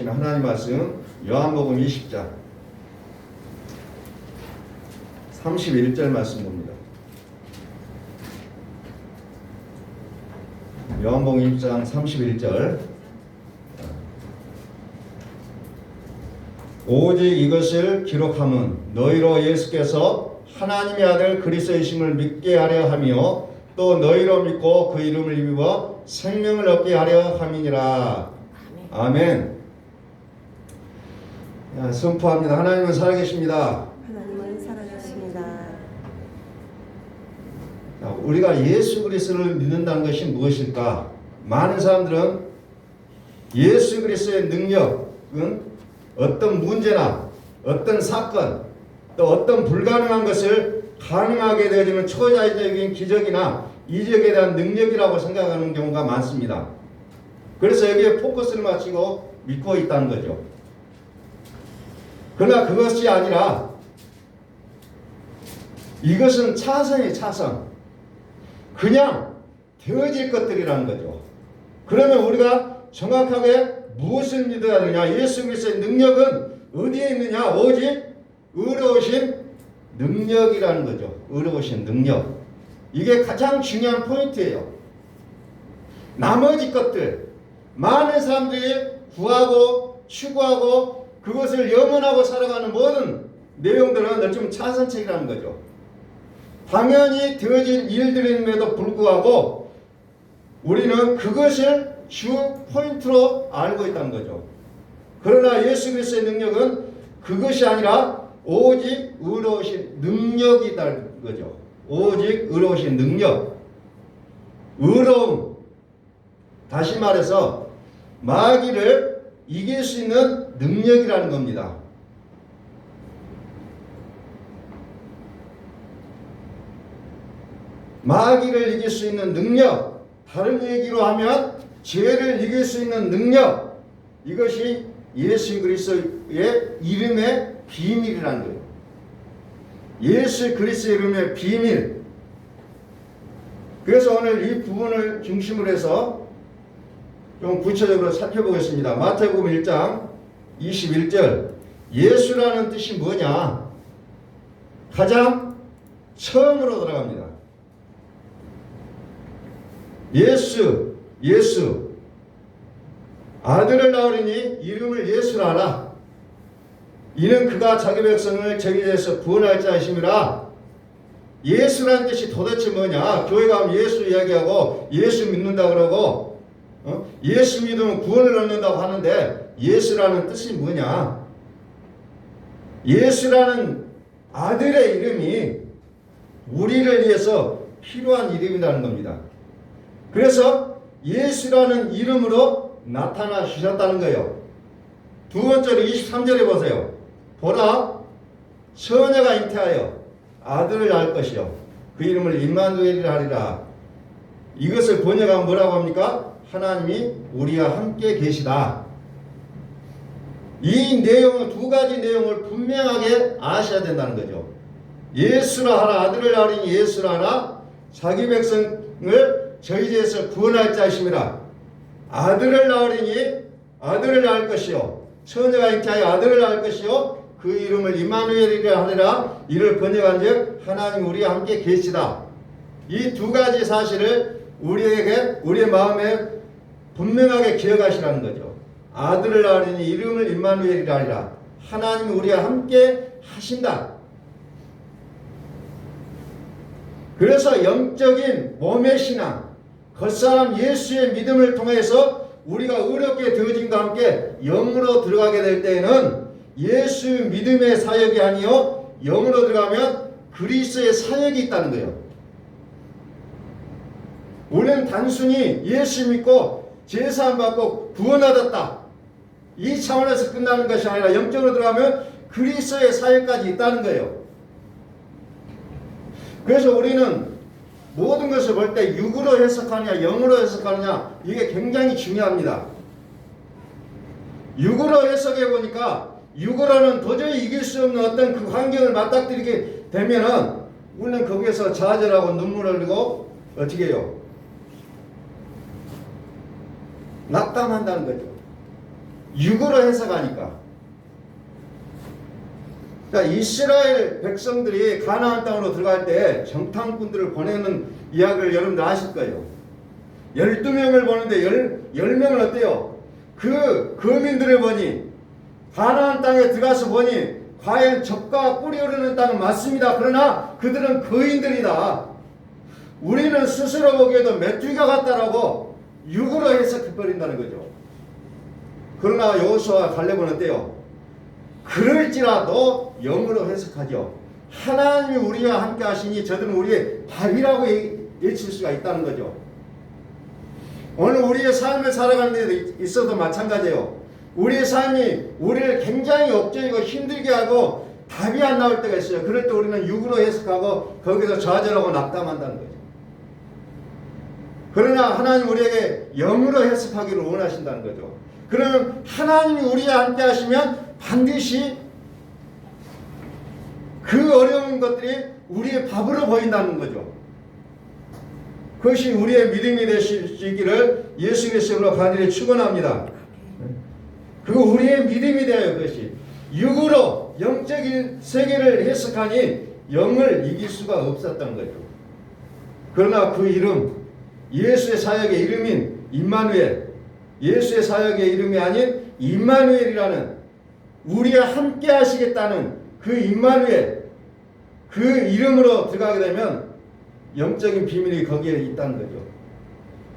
주신 하나님 말씀 요한복음 20장 31절 말씀 봅니다. 요한복음 20장 31절 오직 이것을 기록함은 너희로 예수께서 하나님의 아들 그리스도이심을 믿게 하려 하며 또 너희로 믿고 그 이름을 입어 생명을 얻게 하려 함이니라. 아멘. 선포합니다. 하나님은 살아계십니다. 하나님은 살아계십니다. 우리가 예수 그리스도를 믿는다는 것이 무엇일까? 많은 사람들은 예수 그리스도의 능력은 어떤 문제나 어떤 사건 또 어떤 불가능한 것을 가능하게 되어지는 초자연적인 기적이나 이적에 대한 능력이라고 생각하는 경우가 많습니다. 그래서 여기에 포커스를 맞추고 믿고 있다는 거죠. 그러나 그것이 아니라 이것은 차선이 차선. 그냥 되어질 것들이라는 거죠. 그러면 우리가 정확하게 무엇을 믿어야 되냐? 예수 그리스도의 능력은 어디에 있느냐? 오직 의로우신 능력이라는 거죠. 의로우신 능력. 이게 가장 중요한 포인트예요. 나머지 것들, 많은 사람들이 구하고 추구하고 그것을 염원하고 살아가는 모든 내용들은 좀 차선책이라는 거죠. 당연히 되어질 일들임에도 불구하고 우리는 그것을 주 포인트로 알고 있다는 거죠. 그러나 예수 그리스도의 능력은 그것이 아니라 오직 의로우신 능력이라는 거죠. 오직 의로우신 능력. 의로움. 다시 말해서 마귀를 이길 수 있는 능력이라는 겁니다. 마귀를 이길 수 있는 능력. 다른 얘기로 하면 죄를 이길 수 있는 능력. 이것이 예수 그리스도의 이름의 비밀이라는 거예요. 예수 그리스도의 이름의 비밀. 그래서 오늘 이 부분을 중심으로 해서 좀 구체적으로 살펴보겠습니다. 마태복음 1장 21절. 예수라는 뜻이 뭐냐? 가장 처음으로 들어갑니다. 예수. 아들을 낳으리니 이름을 예수라 하라. 이는 그가 자기 백성을 저기에서 구원할 자이심이라. 예수라는 뜻이 도대체 뭐냐? 교회 가면 예수 이야기하고 예수 믿는다 그러고 예수 믿으면 구원을 얻는다고 하는데 예수라는 뜻이 뭐냐? 예수라는 아들의 이름이 우리를 위해서 필요한 이름이라는 겁니다. 그래서 예수라는 이름으로 나타나 주셨다는 거예요. 두 번째로 23절에 보세요. 보라, 처녀가 잉태하여 아들을 낳을 것이요 그 이름을 임마누엘이라 하리라. 이것을 번역하면 뭐라고 합니까? 하나님이 우리와 함께 계시다. 이 내용은 두 가지 내용을 분명하게 아셔야 된다는 거죠. 예수라 하라. 아들을 낳으리니 예수라 하라. 자기 백성을 저희 죄에서 구원할 자이심이라. 아들을 낳으리니 아들을 낳을 것이요 처녀가 잉태하여 아들을 낳을 것이요 그 이름을 임마누엘이라 하리라. 이를 번역한즉 하나님 우리와 함께 계시다. 이 두 가지 사실을 우리에게 우리의 마음에 분명하게 기억하시라는 거죠. 아들을 낳으리니 이름을 임마누엘이라 하리라. 하나님이 우리와 함께 하신다. 그래서 영적인 몸의 신앙, 겉사람 예수의 믿음을 통해서 우리가 의롭게 되어짐과 함께 영으로 들어가게 될 때에는 예수 믿음의 사역이 아니요 영으로 들어가면 그리스도의 사역이 있다는 거예요. 우리는 단순히 예수 믿고 제사함 받고 구원받았다 이 차원에서 끝나는 것이 아니라 영적으로 들어가면 그리스도의 사역까지 있다는 거예요. 그래서 우리는 모든 것을 볼 때 육으로 해석하느냐 영으로 해석하느냐 이게 굉장히 중요합니다. 육으로 해석해 보니까 육으로는 도저히 이길 수 없는 어떤 그 환경을 맞닥뜨리게 되면은 우리는 거기에서 좌절하고 눈물을 흘리고 어떻게 해요? 낙담한다는 거죠. 육으로 해석하니까. 자, 이스라엘 백성들이 가나안 땅으로 들어갈 때 정탐꾼들을 보내는 이야기를 여러분들 아실 거예요. 12명을 보는데 10명은 어때요? 그 거민들을 보니 가나안 땅에 들어가서 보니 과연 젖과 꿀이 흐르는 땅은 맞습니다. 그러나 그들은 거인들이다. 우리는 스스로 보기에도 메뚜기가 같다라고 육으로 해석해버린다는 거죠. 그러나 여호수아와 갈렙은 어때요? 그럴지라도 영으로 해석하죠. 하나님이 우리와 함께 하시니 저들은 우리의 밥이라고 외칠 수가 있다는 거죠. 오늘 우리의 삶을 살아가는 데 있어도 마찬가지예요. 우리의 삶이 우리를 굉장히 억제이고 힘들게 하고 답이 안 나올 때가 있어요. 그럴 때 우리는 육으로 해석하고 거기서 좌절하고 낙담한다는 거죠. 그러나 하나님 우리에게 영으로 해석하기를 원하신다는 거죠. 그러면 하나님이 우리와 함께 하시면 반드시 그 어려운 것들이 우리의 밥으로 보인다는 거죠. 그것이 우리의 믿음이 되시기를 예수 그리스도로 간절히 축원합니다. 그거 우리의 믿음이 되어요. 그것이 육으로 영적인 세계를 해석하니 영을 이길 수가 없었던 거죠. 그러나 그 이름, 예수의 사역의 이름인 임마누엘, 예수의 사역의 이름이 아닌 임마누엘이라는 우리와 함께 하시겠다는 그 임마누엘, 그 이름으로 들어가게 되면 영적인 비밀이 거기에 있다는 거죠.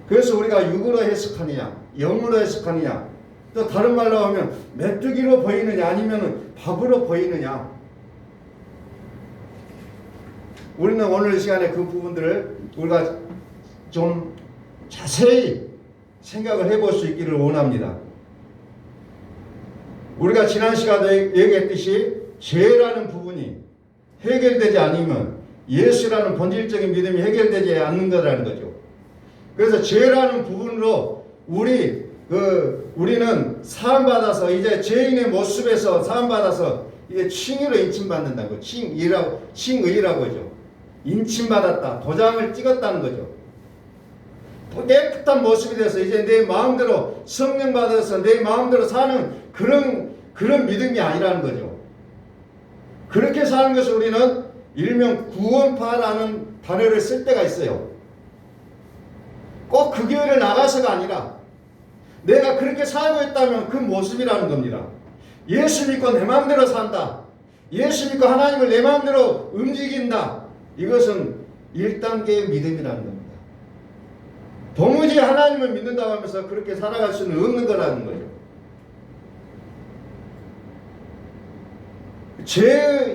그래서 우리가 육으로 해석하느냐, 영으로 해석하느냐, 또 다른 말로 하면 메뚜기로 보이느냐 아니면 밥으로 보이느냐. 우리는 오늘 시간에 그 부분들을 우리가 좀 자세히 생각을 해볼 수 있기를 원합니다. 우리가 지난 시간에 얘기했듯이 죄라는 부분이 해결되지 않으면 예수라는 본질적인 믿음이 해결되지 않는 거라는 거죠. 그래서 죄라는 부분으로 우리는 사함받아서 이제 죄인의 모습에서 사함받아서 이게 칭의로 인침받는다고 칭의라고 하죠. 인침받았다. 도장을 찍었다는 거죠. 깨끗한 모습이 돼서 이제 내 마음대로 성령 받아서 내 마음대로 사는 그런 믿음이 아니라는 거죠. 그렇게 사는 것을 우리는 일명 구원파라는 단어를 쓸 때가 있어요. 꼭 그 교회를 나가서가 아니라 내가 그렇게 살고 있다면 그 모습이라는 겁니다. 예수 믿고 내 마음대로 산다. 예수 믿고 하나님을 내 마음대로 움직인다. 이것은 1단계의 믿음이라는 겁니다. 도무지 하나님을 믿는다고 하면서 그렇게 살아갈 수는 없는 거라는 거죠.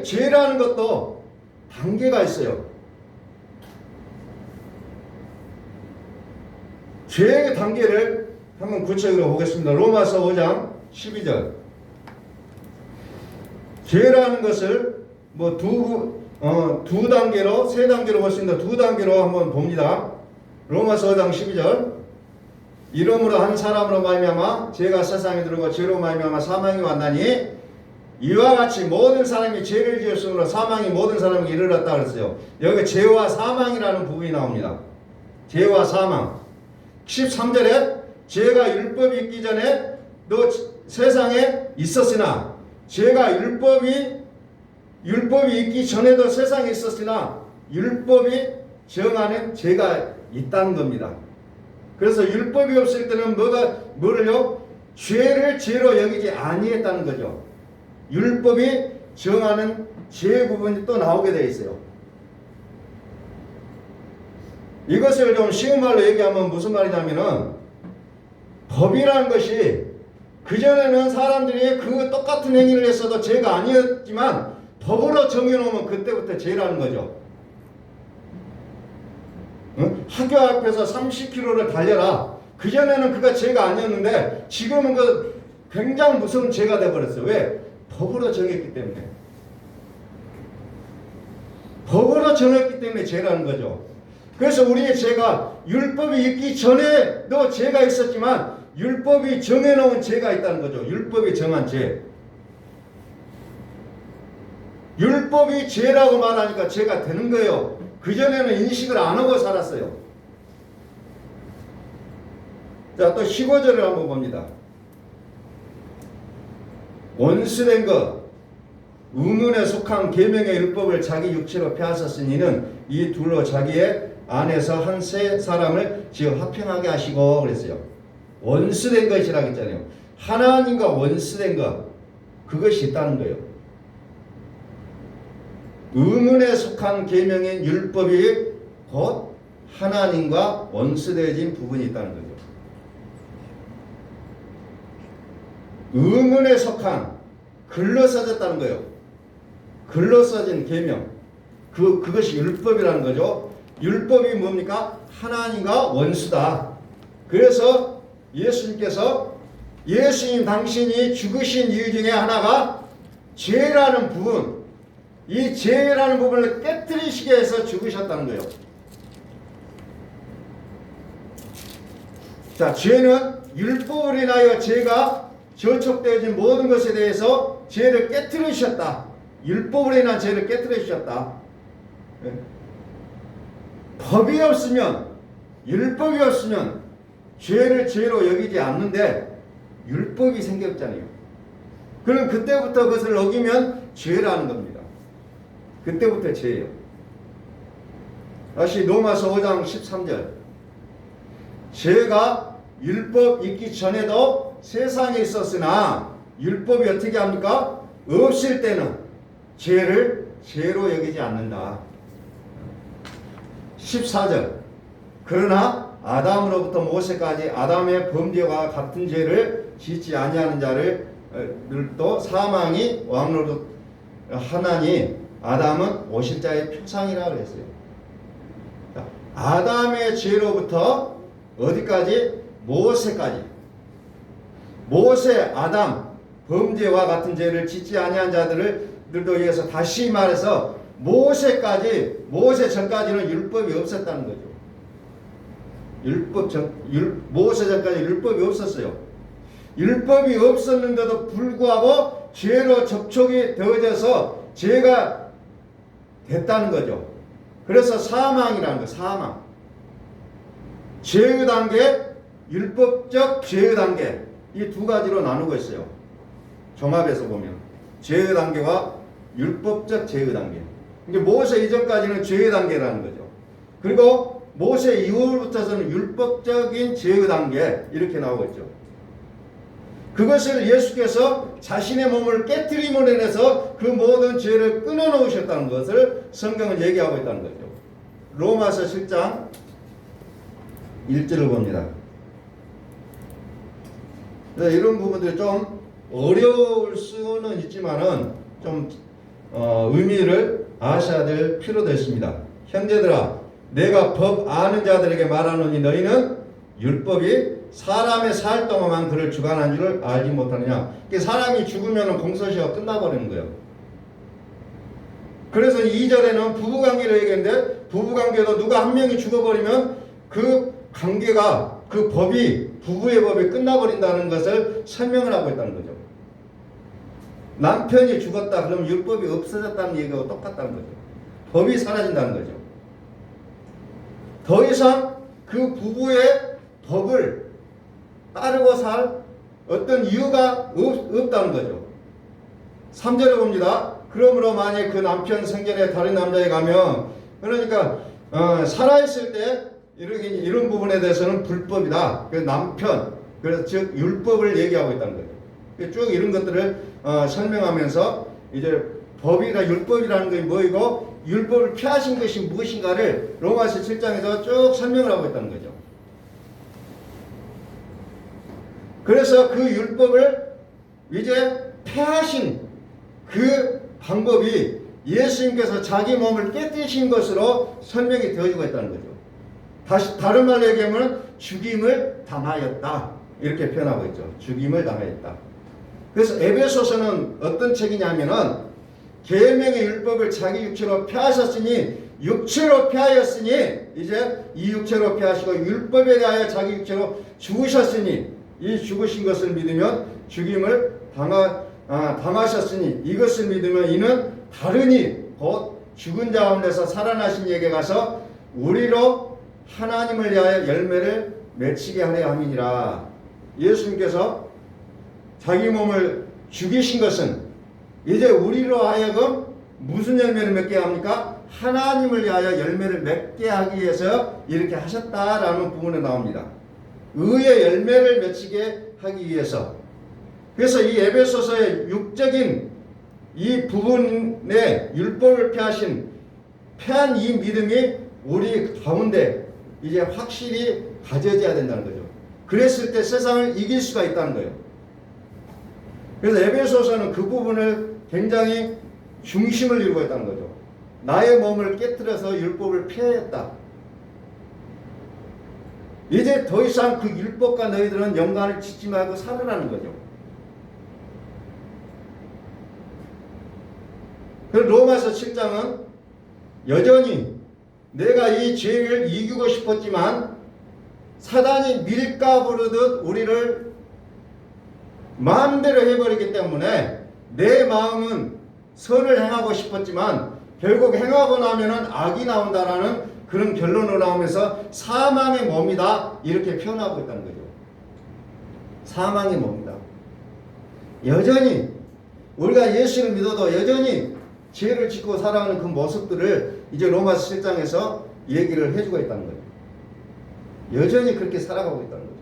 죄라는 것도 단계가 있어요. 죄의 단계를 한번 구체적으로 보겠습니다. 로마서 5장 12절. 죄라는 것을 두 단계로, 세 단계로 볼 수 있는데 두 단계로 한번 봅니다. 로마서 5장 12절. 이러므로 한 사람으로 말미암아 죄가 세상에 들어오고 죄로 말미암아 사망이 왔나니 이와 같이 모든 사람이 죄를 지었으므로 사망이 모든 사람에게 이르렀다 그랬어요. 여기 죄와 사망이라는 부분이 나옵니다. 죄와 사망. 13절에 죄가 율법이 있기 전에 너 세상에 있었으나 죄가 율법이 있기 전에도 세상에 있었으나 율법이 정하는 죄가 있다는 겁니다. 그래서 율법이 없을 때는 뭐를요? 죄를 죄로 여기지 아니했다는 거죠. 율법이 정하는 죄 부분이 또 나오게 되어 있어요. 이것을 좀 쉬운 말로 얘기하면 무슨 말이냐면은 법이라는 것이 그전에는 사람들이 그 똑같은 행위를 했어도 죄가 아니었지만 법으로 정해놓으면 그때부터 죄라는 거죠. 응? 학교 앞에서 30km를 달려라. 그전에는 그가 죄가 아니었는데 지금은 그 굉장히 무서운 죄가 되어버렸어요. 왜? 법으로 정했기 때문에. 법으로 정했기 때문에 죄라는 거죠. 그래서 우리의 죄가 율법이 있기 전에도 죄가 있었지만 율법이 정해놓은 죄가 있다는 거죠. 율법이 정한 죄. 율법이 죄라고 말하니까 죄가 되는 거예요. 그전에는 인식을 안 하고 살았어요. 자, 또 15절을 한번 봅니다. 원수된 것, 의문에 속한 계명의 율법을 자기 육체로 폐하셨으니 이는 이 둘로 자기의 안에서 한 세 사람을 지어 화평하게 하시고 그랬어요. 원수된 것이라고 했잖아요. 하나님과 원수된 것, 그것이 있다는 거예요. 의문에 속한 계명인 율법이 곧 하나님과 원수되어진 부분이 있다는 거죠. 의문에 속한, 글로 써졌다는 거예요. 글로 써진 계명, 그것이 율법이라는 거죠. 율법이 뭡니까? 하나님과 원수다. 그래서 예수님 당신이 죽으신 이유 중에 하나가 죄라는 부분, 이 죄라는 부분을 깨뜨리시기 위해서 죽으셨다는 거예요. 자, 죄는 율법을 인하여 죄가 저촉되어진 모든 것에 대해서 죄를 깨뜨리셨다. 율법을 인한 죄를 깨뜨리셨다. 법이 없으면, 율법이 없으면 죄를 죄로 여기지 않는데 율법이 생겼잖아요. 그럼 그때부터 그것을 어기면 죄라는 겁니다. 그때부터 죄예요. 다시 로마서 5장 13절. 죄가 율법 있기 전에도 세상에 있었으나 율법이 어떻게 합니까? 없을 때는 죄를 죄로 여기지 않는다. 14절. 그러나 아담으로부터 모세까지 아담의 범죄와 같은 죄를 짓지 아니하는 자들도 사망이 왕노릇 하나니 아담은 오실자의 표상이라 그랬어요. 아담의 죄로부터 어디까지? 모세까지. 모세, 아담 범죄와 같은 죄를 짓지 아니한 자들도 위해서 다시 말해서 모세 전까지는 율법이 없었다는 거죠. 모세 전까지 율법이 없었어요. 율법이 없었는데도 불구하고 죄로 접촉이 되어져서 죄가 됐다는 거죠. 그래서 사망이라는 거예요. 사망. 죄의 단계, 율법적 죄의 단계, 이 두 가지로 나누고 있어요. 종합해서 보면 죄의 단계와 율법적 죄의 단계. 이게 모세 이전까지는 죄의 단계라는 거죠. 그리고 모세 이후부터서는 율법적인 죄의 단계, 이렇게 나오고 있죠. 그것을 예수께서 자신의 몸을 깨뜨림으로 인해서 그 모든 죄를 끊어놓으셨다는 것을 성경은 얘기하고 있다는 거죠. 로마서 7장 1절을 봅니다. 이런 부분들이 좀 어려울 수는 있지만은 좀 의미를 아셔야 될 필요도 있습니다. 형제들아, 내가 법 아는 자들에게 말하노니 너희는 율법이 사람의 살 동안만 그를 주관한 줄을 알지 못하느냐. 사람이 죽으면 공소시효가 끝나버리는 거예요. 그래서 2절에는 부부관계를 얘기했는데, 부부관계도 누가 한 명이 죽어버리면 그 관계가, 그 법이, 부부의 법이 끝나버린다는 것을 설명을 하고 있다는 거죠. 남편이 죽었다 그러면 율법이 없어졌다는 얘기하고 똑같다는 거죠. 법이 사라진다는 거죠. 더 이상 그 부부의 법을 따르고 살 어떤 이유가 없다는 거죠. 3절에 봅니다. 그러므로 만약 그 남편 생전에 다른 남자에 가면, 그러니까 살아있을 때 이런 부분에 대해서는 불법이다. 그 남편, 그래서 즉 율법을 얘기하고 있다는 거죠. 쭉 이런 것들을 설명하면서 이제 법이나 율법이라는 것이 뭐이고 율법을 폐하신 것이 무엇인가를 로마서 7장에서 쭉 설명을 하고 있다는 거죠. 그래서 그 율법을 이제 폐하신 그 방법이 예수님께서 자기 몸을 깨뜨리신 것으로 설명이 되어지고 있다는 거죠. 다른 말로 얘기하면 죽임을 당하였다, 이렇게 표현하고 있죠. 죽임을 당하였다. 그래서 에베소서는 어떤 책이냐면은 계명의 율법을 자기 육체로 폐하셨으니, 육체로 폐하였으니 이제 이 육체로 폐하시고 율법에 대하여 자기 육체로 죽으셨으니, 이 죽으신 것을 믿으면 죽임을 당하셨으니 이것을 믿으면 이는 다르니 곧 죽은 자 가운데서 살아나신 이에게 가서 우리로 하나님을 위하여 열매를 맺히게 하려 함이니라. 예수님께서 자기 몸을 죽이신 것은 이제 우리로 하여금 무슨 열매를 맺게 합니까? 하나님을 위하여 열매를 맺게 하기 위해서 이렇게 하셨다라는 부분에 나옵니다. 의의 열매를 맺히게 하기 위해서. 그래서 이 에베소서의 육적인 이 부분에 율법을 폐한 이 믿음이 우리 가운데 이제 확실히 가져져야 된다는 거죠. 그랬을 때 세상을 이길 수가 있다는 거예요. 그래서 에베소서는 그 부분을 굉장히 중심을 이루고 있다는 거죠. 나의 몸을 깨뜨려서 율법을 폐했다. 이제 더 이상 그 율법과 너희들은 연관을 짓지 말고 살으라는 거죠. 그리고 로마서 7장은 여전히 내가 이 죄를 이기고 싶었지만 사단이 밀가 부르듯 우리를 마음대로 해버리기 때문에 내 마음은 선을 행하고 싶었지만 결국 행하고 나면은 악이 나온다라는 그런 결론으로 나오면서 사망의 몸이다 이렇게 표현하고 있다는 거죠. 사망의 몸이다. 여전히 우리가 예수를 믿어도 여전히 죄를 짓고 살아가는 그 모습들을 이제 로마서 7장에서 얘기를 해주고 있다는 거예요. 여전히 그렇게 살아가고 있다는 거죠.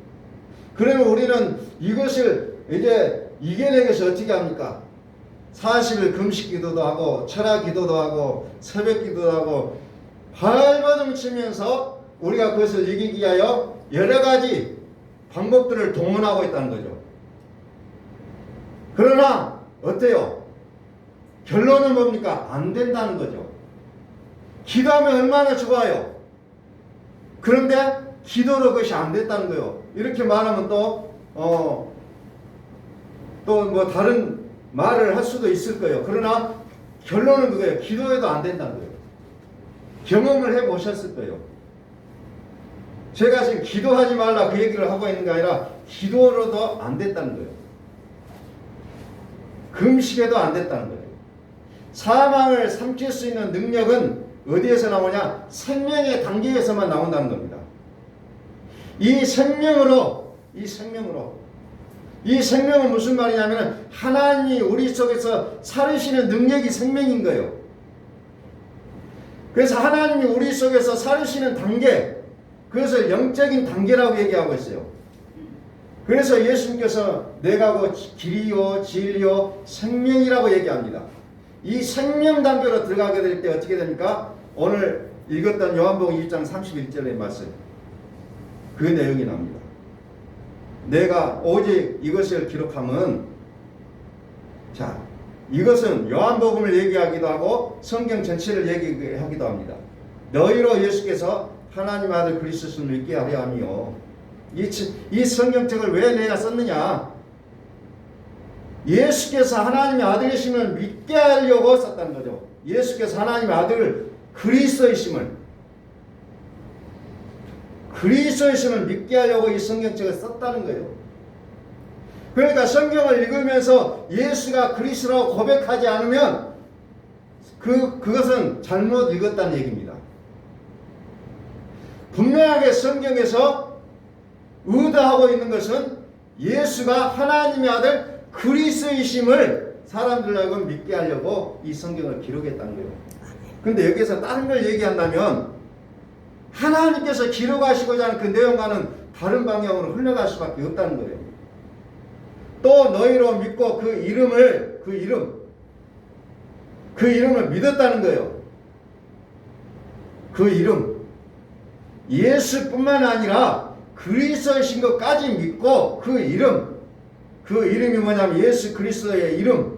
그러면 우리는 이것을 이제 이겨내기 위해서 어떻게 합니까? 40일 금식 기도도 하고 철학 기도도 하고 새벽 기도도 하고 발버둥 치면서 우리가 그것을 이기기 위하여 여러 가지 방법들을 동원하고 있다는 거죠. 그러나 어때요? 결론은 뭡니까? 안 된다는 거죠. 기도하면 얼마나 좋아요. 그런데 기도로 그것이 안 됐다는 거예요. 이렇게 말하면 또 뭐 다른 말을 할 수도 있을 거예요. 그러나 결론은 그거예요. 기도해도 안 된다는 거예요. 경험을 해보셨을 거예요. 제가 지금 기도하지 말라 그 얘기를 하고 있는 게 아니라 기도로도 안 됐다는 거예요. 금식에도 안 됐다는 거예요. 사망을 삼킬 수 있는 능력은 어디에서 나오냐? 생명의 단계에서만 나온다는 겁니다. 이 생명은 무슨 말이냐면 하나님이 우리 속에서 살으시는 능력이 생명인 거예요. 그래서 하나님이 우리 속에서 살으시는 단계, 그것을 영적인 단계라고 얘기하고 있어요. 그래서 예수님께서 내가 곧 길이요 진리요 생명이라고 얘기합니다. 이 생명 단계로 들어가게 될 때 어떻게 됩니까? 오늘 읽었던 요한복음 2장 31절의 말씀, 그 내용이 나옵니다. 내가 오직 이것을 기록하면, 자, 이것은 요한복음을 얘기하기도 하고 성경 전체를 얘기하기도 합니다. 너희로 예수께서 하나님 아들 그리스도를 믿게 하려 하며, 이 성경책을 왜 내가 썼느냐? 예수께서 하나님의 아들이심을 믿게 하려고 썼다는 거죠. 예수께서 하나님의 아들 그리스도이심을 믿게 하려고 이 성경책을 썼다는 거예요. 그러니까 성경을 읽으면서 예수가 그리스도라고 고백하지 않으면 그것은 잘못 읽었다는 얘기입니다. 분명하게 성경에서 의도하고 있는 것은 예수가 하나님의 아들 그리스도이심을 사람들 하여금 믿게 하려고 이 성경을 기록했다는 거예요. 그런데 여기서 다른 걸 얘기한다면 하나님께서 기록하시고자 하는 그 내용과는 다른 방향으로 흘러갈 수밖에 없다는 거예요. 또 너희로 믿고 그 이름을 믿었다는 거예요. 그 이름, 예수뿐만 아니라 그리스도이신 것까지 믿고 그 이름이 뭐냐면 예수 그리스도의 이름,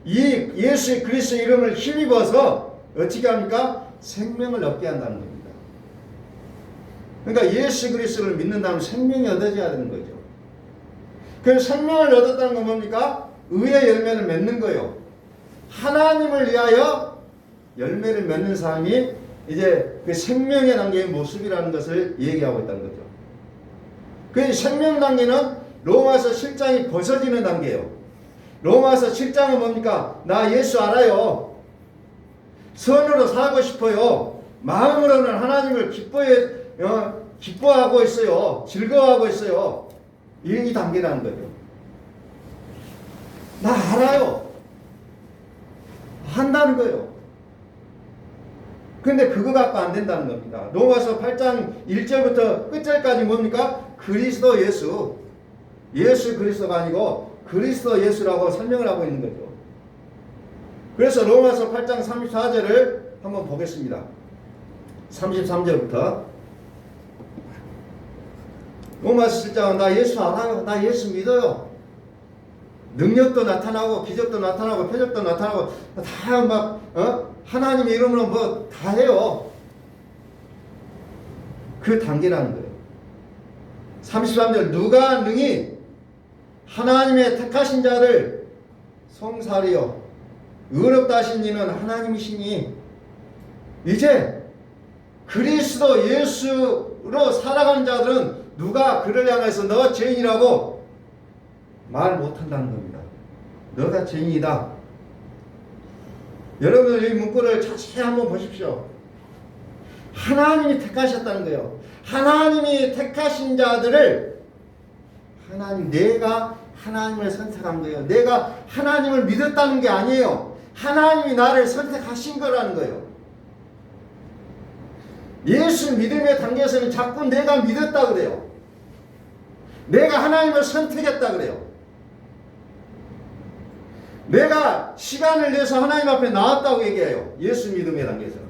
이 예수 그리스도의 이름을 힘입어서 어떻게 합니까? 생명을 얻게 한다는 겁니다. 그러니까 예수 그리스도를 믿는다면 생명이 얻어져야 되는 거죠. 그래서 생명을 얻었다는 건 뭡니까? 의의 열매를 맺는 거예요. 하나님을 위하여 열매를 맺는 사람이 이제 그 생명의 단계의 모습이라는 것을 얘기하고 있다는 거죠. 그 생명 단계는 로마서 7장이 벗어지는 단계예요. 로마서 7장은 뭡니까? 나 예수 알아요. 선으로 살고 싶어요. 마음으로는 하나님을 기뻐하고 있어요. 즐거워하고 있어요. 이 단계라는 거죠. 나 알아요. 한다는 거예요. 근데 그거 갖고 안 된다는 겁니다. 로마서 8장 1절부터 끝절까지 뭡니까? 그리스도 예수. 예수 그리스도가 아니고 그리스도 예수라고 설명을 하고 있는 거죠. 그래서 로마서 8장 34절을 한번 보겠습니다. 33절부터. 로마서 7장은 나 예수 알아요. 나 예수 믿어요. 능력도 나타나고 기적도 나타나고 표적도 나타나고 다 막 하나님의 이름으로 뭐 다 해요. 그 단계라는 거예요. 33절 누가 능히 하나님의 택하신 자를 송사리요 의롭다 하신 이는 하나님이시니 이제 그리스도 예수로 살아가는 자들은 누가 그를 향해서 너 죄인이라고 말 못한다는 겁니다. 너가 죄인이다. 여러분들 이 문구를 자세히 한번 보십시오. 하나님이 택하셨다는 거예요. 하나님이 택하신 자들을 내가 하나님을 선택한 거예요. 내가 하나님을 믿었다는 게 아니에요. 하나님이 나를 선택하신 거라는 거예요. 예수 믿음의 단계에서는 자꾸 내가 믿었다 그래요. 내가 하나님을 선택했다 그래요. 내가 시간을 내서 하나님 앞에 나왔다고 얘기해요. 예수 믿음의 단계에서는.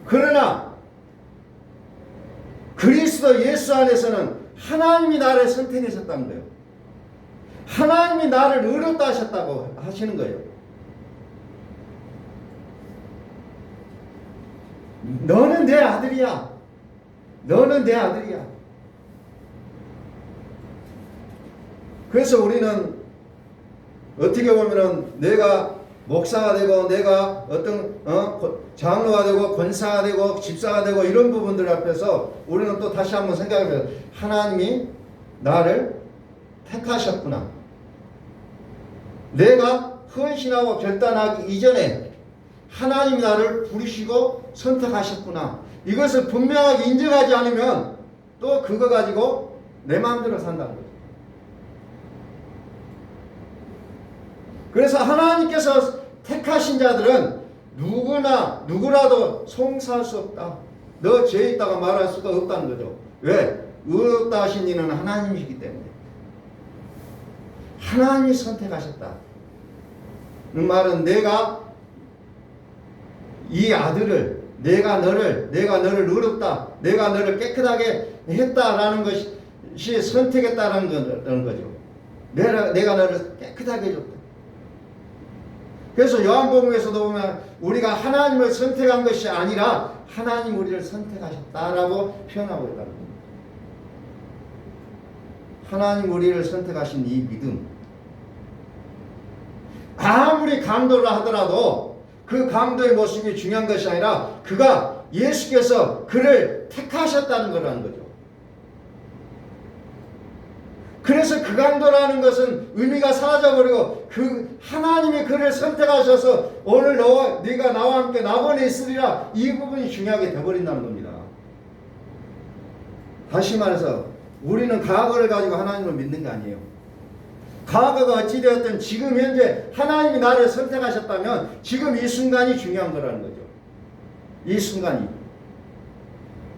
그러나 그리스도 예수 안에서는 하나님이 나를 선택하셨다는 거예요. 하나님이 나를 의롭다 하셨다고 하시는 거예요. 너는 내 아들이야. 너는 내 아들이야. 그래서 우리는 어떻게 보면은 내가 목사가 되고 내가 어떤 장로가 되고 권사가 되고 집사가 되고 이런 부분들 앞에서 우리는 또 다시 한번 생각해보면 하나님이 나를 택하셨구나. 내가 헌신하고 결단하기 이전에 하나님이 나를 부르시고 선택하셨구나. 이것을 분명하게 인정하지 않으면 또 그거 가지고 내 마음대로 산다는 거죠. 그래서 하나님께서 택하신 자들은 누구라도 송사할 수 없다. 너 죄 있다가 말할 수가 없다는 거죠. 왜? 의롭다 하신 이는 하나님이시기 때문에. 하나님이 선택하셨다. 그 말은 내가 이 아들을 내가 너를 의롭다, 내가 너를 깨끗하게 했다라는 것이 선택했다라는 거죠. 내가 너를 깨끗하게 해줬다. 그래서 요한복음에서도 보면 우리가 하나님을 선택한 것이 아니라 하나님 우리를 선택하셨다라고 표현하고 있다는 겁니다. 하나님 우리를 선택하신 이 믿음, 아무리 강도를 하더라도 그 강도의 모습이 중요한 것이 아니라 그가 예수께서 그를 택하셨다는 거라는 거죠. 그래서 그 강도라는 것은 의미가 사라져버리고 그 하나님이 그를 선택하셔서 오늘 네가 나와 함께 나번에 있으리라, 이 부분이 중요하게 되어버린다는 겁니다. 다시 말해서 우리는 과거를 가지고 하나님을 믿는 게 아니에요. 과거가 어찌되었든 지금 현재 하나님이 나를 선택하셨다면 지금 이 순간이 중요한 거라는 거죠. 이 순간이.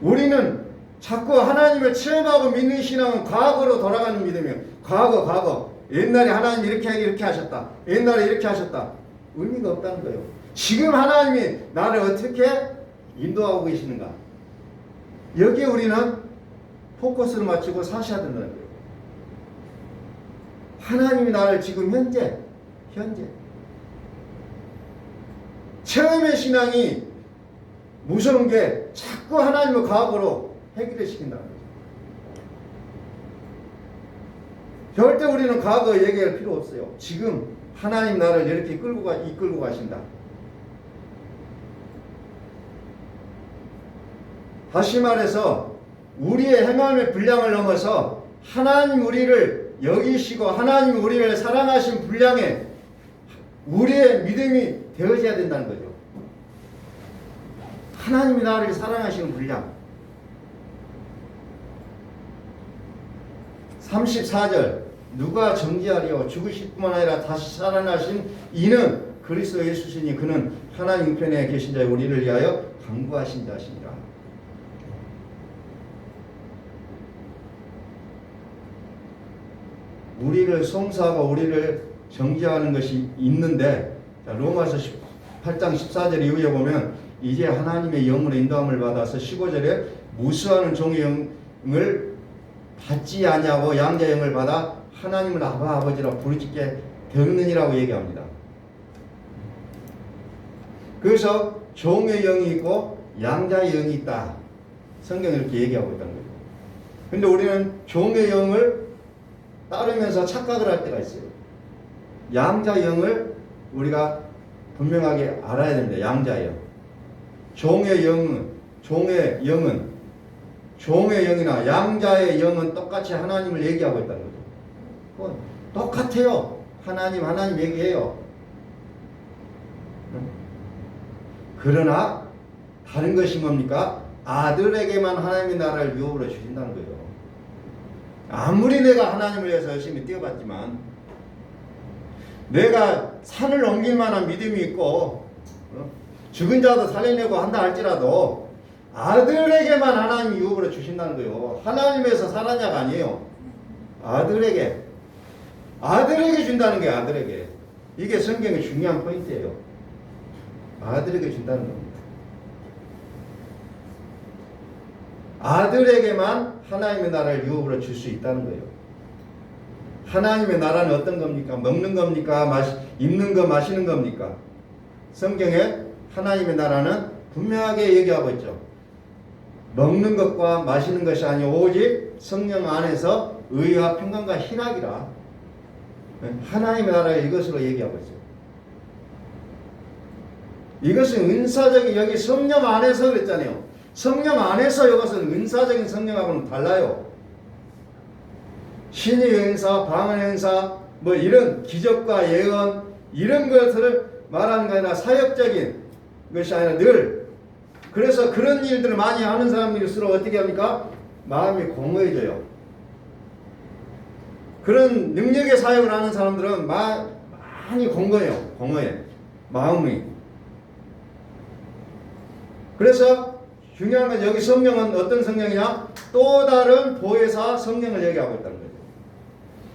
우리는 자꾸 하나님을 체험하고 믿는 신앙은 과거로 돌아가는 믿음이에요. 과거. 옛날에 하나님 이렇게 하셨다. 옛날에 이렇게 하셨다. 의미가 없다는 거예요. 지금 하나님이 나를 어떻게 인도하고 계시는가. 여기에 우리는 포커스를 맞추고 사셔야 된다는 거예요. 하나님이 나를 지금 현재 처음의 신앙이 무서운 게 자꾸 하나님을 과거로 해결을 시킨다는 거죠. 절대 우리는 과거 얘기할 필요 없어요. 지금 하나님 나를 이렇게 이끌고 가신다. 다시 말해서 우리의 행함의 분량을 넘어서 하나님 우리를 여기시고 하나님 우리를 사랑하신 분량에 우리의 믿음이 되어져야 된다는 거죠. 하나님이 나를 사랑하시는 분량. 34절 누가 정죄하리요? 죽으실 뿐만 아니라 다시 살아나신 이는 그리스도 예수시니 그는 하나님 우편에 계신 자의 우리를 위하여 간구하신 자시니라. 우리를 송사하고 우리를 정죄하는 것이 있는데, 로마서 8장 14절 이후에 보면 이제 하나님의 영으로 인도함을 받아서 15절에 무수하는 종의 영을 받지 아니하고 양자의 영을 받아 하나님을 아바 아버지라 부르짖게 되느니라고 얘기합니다. 그래서 종의 영이 있고 양자의 영이 있다. 성경이 이렇게 얘기하고 있다는 거예요. 근데 우리는 종의 영을 따르면서 착각을 할 때가 있어요. 양자의 영을 우리가 분명하게 알아야 됩니다. 양자의 영. 종의 영이나 양자의 영은 똑같이 하나님을 얘기하고 있다는 거죠. 똑같아요. 하나님 얘기해요. 그러나 다른 것이 뭡니까? 아들에게만 하나님의 나라를 유업으로 주신다는 거예요. 아무리 내가 하나님을 위해서 열심히 뛰어봤지만, 내가 산을 옮길 만한 믿음이 있고 죽은 자도 살려내고 한다 할지라도 아들에게만 하나님 유업으로 주신다는 거예요. 하나님에서 살았냐가 아니에요. 아들에게 준다는 게 아들에게. 이게 성경의 중요한 포인트예요. 아들에게 준다는 겁니다. 아들에게만 하나님의 나라를 유업으로 줄 수 있다는 거예요. 하나님의 나라는 어떤 겁니까? 먹는 겁니까? 입는 거, 마시는 겁니까? 성경에 하나님의 나라는 분명하게 얘기하고 있죠. 먹는 것과 마시는 것이 아니오 오직 성령 안에서 의와 평강과 희락이라. 하나님의 나라의 이것으로 얘기하고 있어요. 이것은 은사적인, 여기 성령 안에서 그랬잖아요. 성령 안에서 이것은 은사적인 성령하고는 달라요. 신의 은사, 방언의 은사, 뭐 이런 기적과 예언 이런 것을 말하는 게 아니라 사역적인 것이 아니라 늘, 그래서 그런 일들을 많이 하는 사람일수록 어떻게 합니까? 마음이 공허해져요. 그런 능력의 사역을 하는 사람들은 많이 공허해 마음이. 그래서 중요한 건 여기 성령은 어떤 성령이냐? 또 다른 보혜사 성령을 얘기하고 있다는 거죠.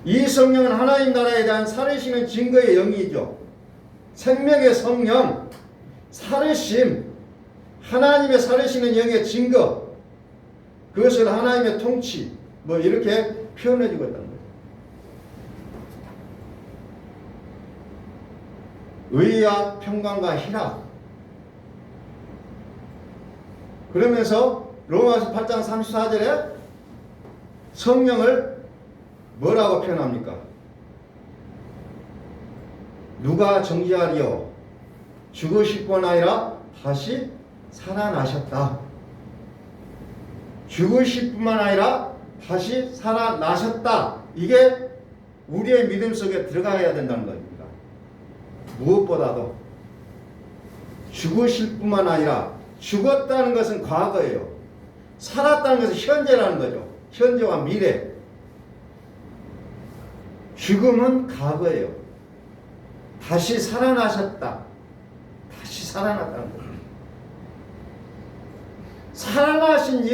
이 성령은 하나님 나라에 대한 살으시는 증거의 영이죠. 생명의 성령, 살으심, 하나님의 살으시는 영의 증거, 그것을 하나님의 통치, 뭐 이렇게 표현해주고 있다는 거예요. 의와 평강과 희락. 그러면서 로마서 8장 34절에 성령을 뭐라고 표현합니까? 누가 정죄하리요? 죽으실 뿐 아니라 다시 살아나셨다. 죽으실 뿐만 아니라 다시 살아나셨다. 이게 우리의 믿음 속에 들어가야 된다는 겁니다. 무엇보다도 죽으실 뿐만 아니라, 죽었다는 것은 과거예요. 살았다는 것은 현재라는 거죠. 현재와 미래. 죽음은 과거예요. 다시 살아나셨다. 다시 살아났다는 거예요. 살아나신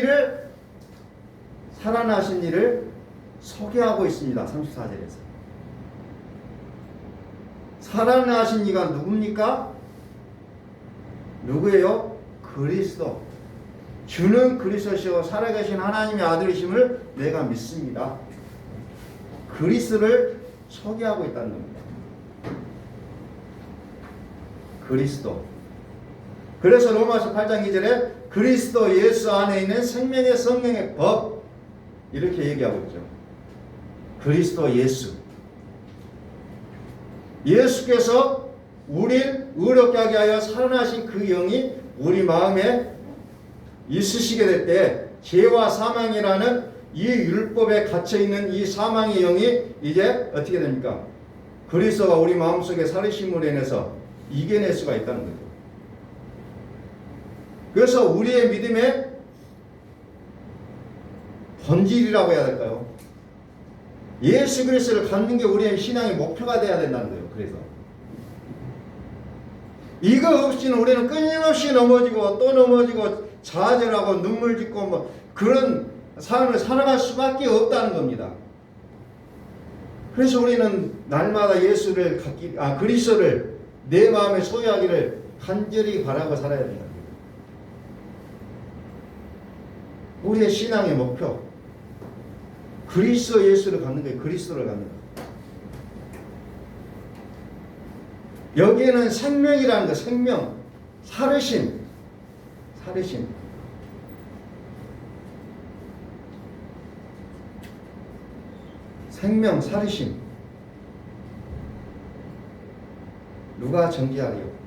일을 소개하고 있습니다. 34절에서. 살아나신 이가 누굽니까? 누구예요? 그리스도. 주는 그리스도시요 살아계신 하나님의 아들이심을 내가 믿습니다. 그리스도를 소개하고 있다는 겁니다. 그리스도. 그래서 로마서 8장 2절에 그리스도 예수 안에 있는 생명의 성령의 법, 이렇게 얘기하고 있죠. 그리스도 예수. 예수께서 우리를 의롭게 하게 하여 살아나신 그 영이 우리 마음에 있으시게 될 때 죄와 사망이라는 이 율법에 갇혀있는 이 사망의 영이 이제 어떻게 됩니까? 그리스도가 우리 마음속에 살으심으로 인해서 이겨낼 수가 있다는 거죠. 그래서 우리의 믿음의 본질이라고 해야 될까요? 예수 그리스도를 갖는 게 우리의 신앙의 목표가 돼야 된다는 거예요. 그래서 이거 없이는 우리는 끊임없이 넘어지고 또 넘어지고 좌절하고 눈물 짓고 뭐 그런 삶을 살아갈 수밖에 없다는 겁니다. 그래서 우리는 날마다 예수를 그리스도를 내 마음에 소유하기를 간절히 바라고 살아야 된다. 우리의 신앙의 목표, 그리스도 예수를 갖는 거예요. 그리스도를 갖는 거예요. 여기에는 생명이라는 거, 생명, 살으심. 생명, 살으심. 누가 정죄하리요?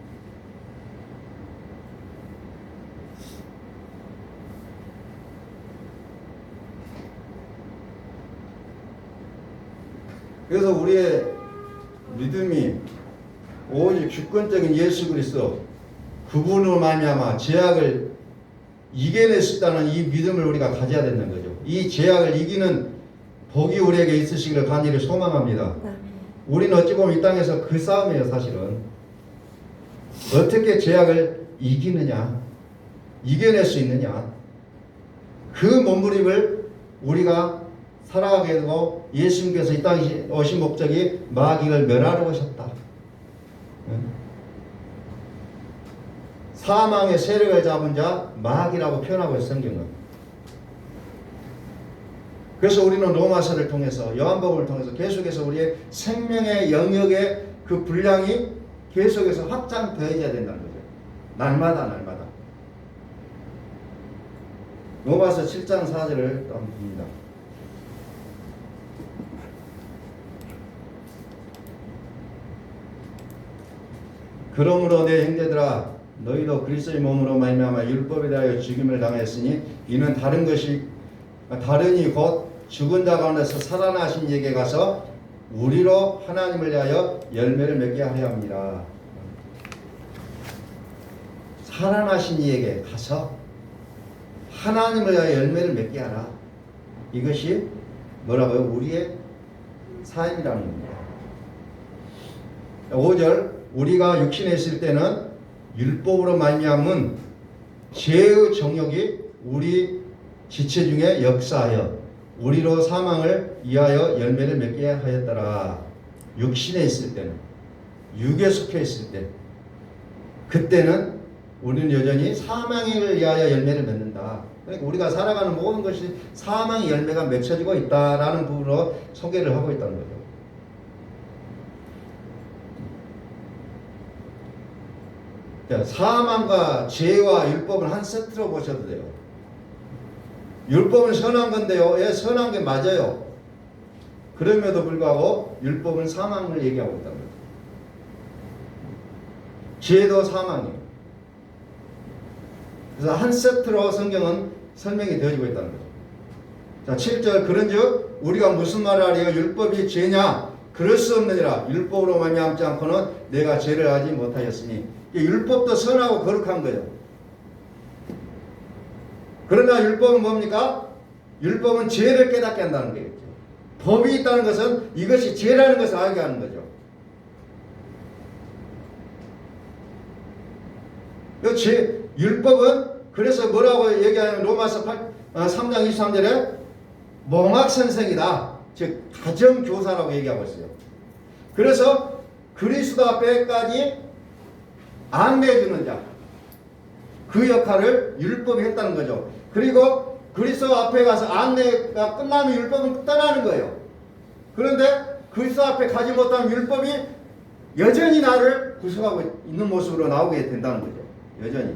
그래서 우리의 믿음이 오직 주권적인 예수 그리스도 그분으로 말미암아 죄악을 이겨낼 수 있다는 이 믿음을 우리가 가져야 된다는 거죠. 이 죄악을 이기는 복이 우리에게 있으시기를 간절히 소망합니다. 우리는 어찌 보면 이 땅에서 그 싸움이에요. 사실은 어떻게 죄악을 이기느냐, 이겨낼 수 있느냐, 그 몸부림을 우리가 살아가게 되고, 예수님께서 이 땅에 오신 목적이 마귀를 멸하러 오셨다. 사망의 세력을 잡은 자 마귀라고 표현하고 있어요. 성경은. 그래서 우리는 로마서를 통해서, 요한복음을 통해서 계속해서 우리의 생명의 영역의 그 분량이 계속해서 확장되어야 된다는 거죠. 날마다. 로마서 7장 4절을 한번 봅니다. 그러므로 내 형제들아, 너희도 그리스도의 몸으로 말미암아 율법에 대하여 죽임을 당했으니 이는 다른이 곧 죽은 자 가운데서 살아나신 이에게 가서 우리로 하나님을 위하여 열매를 맺게 하려 합니다. 살아나신 이에게 가서 하나님을 위하여 열매를 맺게 하라. 이것이 뭐라고요? 우리의 삶이라는 겁니다. 5절, 우리가 육신에 있을 때는 율법으로 말미암은 죄의 정욕이 우리 지체 중에 역사하여 우리로 사망을 위하여 열매를 맺게 하였더라. 육신에 있을 때는, 육에 속해 있을 때, 그때는 우리는 여전히 사망을 위하여 열매를 맺는다. 그러니까 우리가 살아가는 모든 것이 사망의 열매가 맺혀지고 있다라는 부분으로 소개를 하고 있다는 거죠. 사망과 죄와 율법은 한 세트로 보셔도 돼요. 율법은 선한 건데요. 예, 선한 게 맞아요. 그럼에도 불구하고 율법은 사망을 얘기하고 있다는 거죠. 죄도 사망이에요. 그래서 한 세트로 성경은 설명이 되어지고 있다는 거죠. 자, 7절, 그런즉 우리가 무슨 말을 하리요? 율법이 죄냐? 그럴 수 없느니라. 율법으로 말미암지 않고는 내가 죄를 하지 못하였으니. 율법도 선하고 거룩한 거예요. 그러나 율법은 뭡니까? 율법은 죄를 깨닫게 한다는 거예요. 법이 있다는 것은 이것이 죄라는 것을 알게 하는 거죠. 율법은 그래서 뭐라고 얘기하냐면 로마서 3장 23절에 몽학선생이다. 즉 가정교사라고 얘기하고 있어요. 그래서 그리스도 앞에까지 안내해주는 자, 그 역할을 율법이 했다는 거죠. 그리고 그리스도 앞에 가서 안내가 끝나면 율법은 떠나는 거예요. 그런데 그리스도 앞에 가지 못하면 율법이 여전히 나를 구속하고 있는 모습으로 나오게 된다는 거죠. 여전히.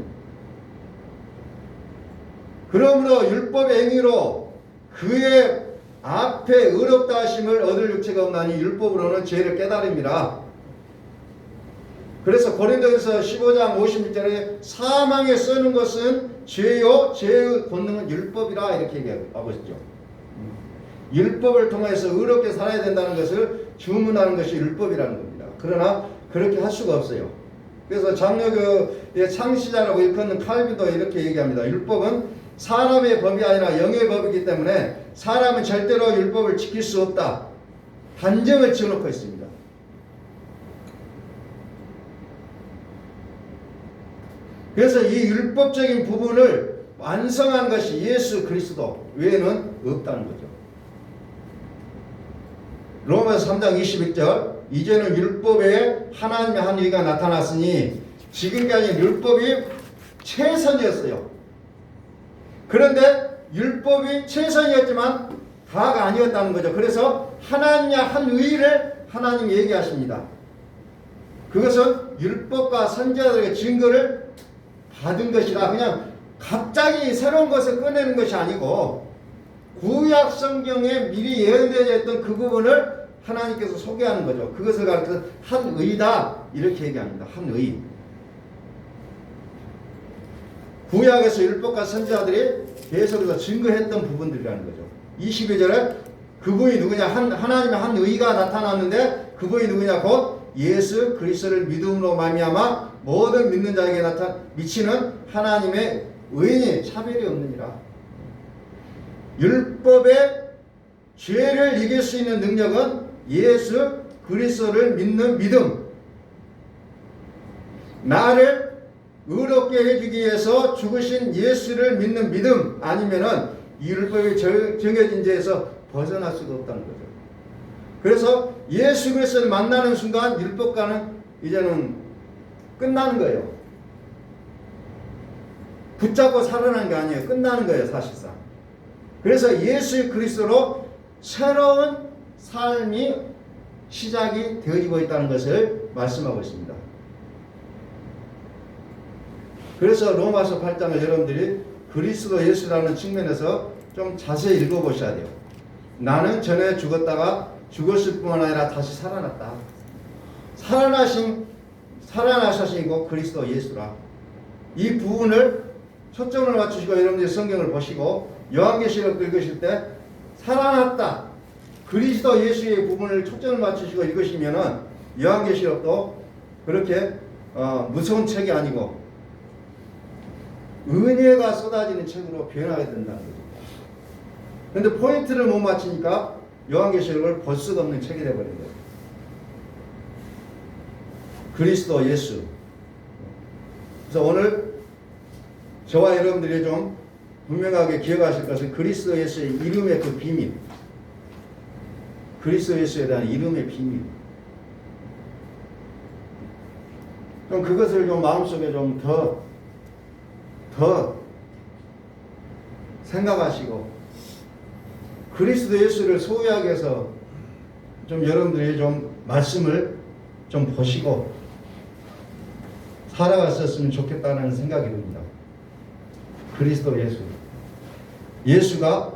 그러므로 율법의 행위로 그의 앞에 의롭다 하심을 얻을 육체가 없나니 율법으로는 죄를 깨달음이라. 그래서 고린도전서 15장 56절에 사망에 쓰는 것은 죄요 죄의 본능은 율법이라 이렇게 얘기하고 있죠. 율법을 통해서 의롭게 살아야 된다는 것을 주문하는 것이 율법이라는 겁니다. 그러나 그렇게 할 수가 없어요. 그래서 장로교의 창시자라고 일컫는 칼빈도 이렇게 얘기합니다. 율법은 사람의 법이 아니라 영의 법이기 때문에 사람은 절대로 율법을 지킬 수 없다. 단정을 지어놓고 있습니다. 그래서 이 율법적인 부분을 완성한 것이 예수 그리스도 외에는 없다는 거죠. 로마서 3장 21절 이제는 율법에 하나님의 한 의가 나타났으니 지금까지 율법이 최선이었어요. 그런데 율법이 최선이었지만 다가 아니었다는 거죠. 그래서 하나님의 한 의를 하나님 얘기하십니다. 그것은 율법과 선지자들의 증거를 받은 것이라 그냥 갑자기 새로운 것을 꺼내는 것이 아니고 구약 성경에 미리 예언되어 있던 그 부분을 하나님께서 소개하는 거죠. 그것을 가르쳐서 한 의다 이렇게 얘기합니다. 한 의. 구약에서 율법과 선지자들이 계속해서 증거했던 부분들이라는 거죠. 22절에 그분이 누구냐? 하나님의 한 의가 나타났는데 그분이 누구냐? 곧 예수 그리스도를 믿음으로 말미암아 모든 믿는 자에게 미치는 하나님의 의인이 차별이 없느니라. 율법의 죄를 이길 수 있는 능력은 예수 그리스도를 믿는 믿음. 나를 의롭게 해주기 위해서 죽으신 예수를 믿는 믿음 아니면은 이 율법이 정해진 죄에서 벗어날 수가 없다는 거죠. 그래서 예수 그리스도를 만나는 순간 율법과는 이제는 끝나는 거예요. 붙잡고 살아나는 게 아니에요. 끝나는 거예요, 사실상. 그래서 예수 그리스도로 새로운 삶이 시작이 되어지고 있다는 것을 말씀하고 있습니다. 그래서 로마서 8장을 여러분들이 그리스도 예수라는 측면에서 좀 자세히 읽어보셔야 돼요. 나는 전에 죽었다가 죽었을 뿐만 아니라 다시 살아났다. 살아나셨으니까 그리스도 예수라. 이 부분을 초점을 맞추시고 여러분들이 성경을 보시고 요한계시록 읽으실 때 살아났다. 그리스도 예수의 부분을 초점을 맞추시고 읽으시면은 요한계시록도 그렇게 무서운 책이 아니고 은혜가 쏟아지는 책으로 변하게 된다는 거죠. 그런데 포인트를 못 맞추니까 요한계시록을 볼 수가 없는 책이 되어버린 거예요. 그리스도 예수. 그래서 오늘 저와 여러분들이 좀 분명하게 기억하실 것은 그리스도 예수의 이름의 그 비밀. 그리스도 예수에 대한 이름의 비밀. 좀 그것을 좀 마음속에 좀 더 생각하시고 그리스도 예수를 소유하기 위해서 좀 여러분들이 좀 말씀을 좀 보시고 살아갔었으면 좋겠다는 생각이 듭니다. 그리스도 예수. 예수가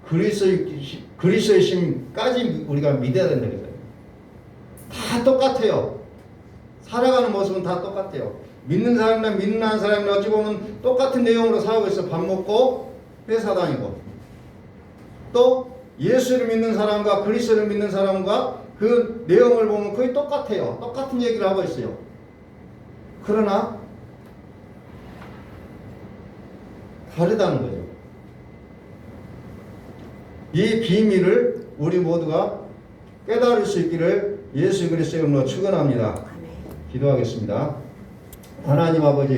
그리스도의 심까지 우리가 믿어야 된다 그랬어요. 다 똑같아요. 살아가는 모습은 다 똑같아요. 믿는 사람이나 믿는 한 사람이나 어찌 보면 똑같은 내용으로 살고 있어. 밥 먹고 회사 다니고. 또 예수를 믿는 사람과 그리스도를 믿는 사람과 그 내용을 보면 거의 똑같아요. 똑같은 얘기를 하고 있어요. 그러나 다르다는 거죠. 이 비밀을 우리 모두가 깨달을 수 있기를 예수 그리스도의 이름으로 축원합니다. 기도하겠습니다. 하나님 아버지